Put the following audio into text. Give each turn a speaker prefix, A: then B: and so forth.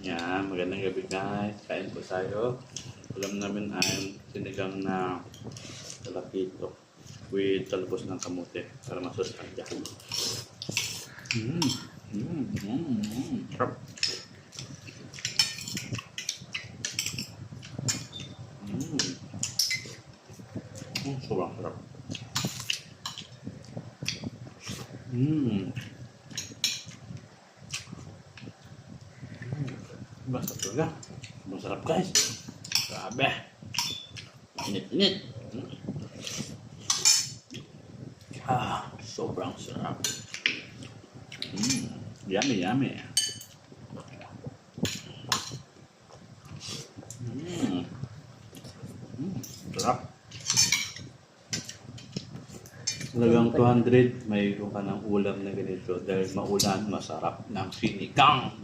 A: Yan, magandang gabi guys. Kain po tayo. Ulam namin ay sinigang na talapito with talbos ng kamote para masustansya. Sarap. Sobrang sarap. Basta talaga. Masarap guys. Grabe. Init-init. Sobrang sarap. Yummy, yummy. Sarap. Talagang 200, mayroon ka ng ulam na ganito dahil maulan, masarap ng sinigang.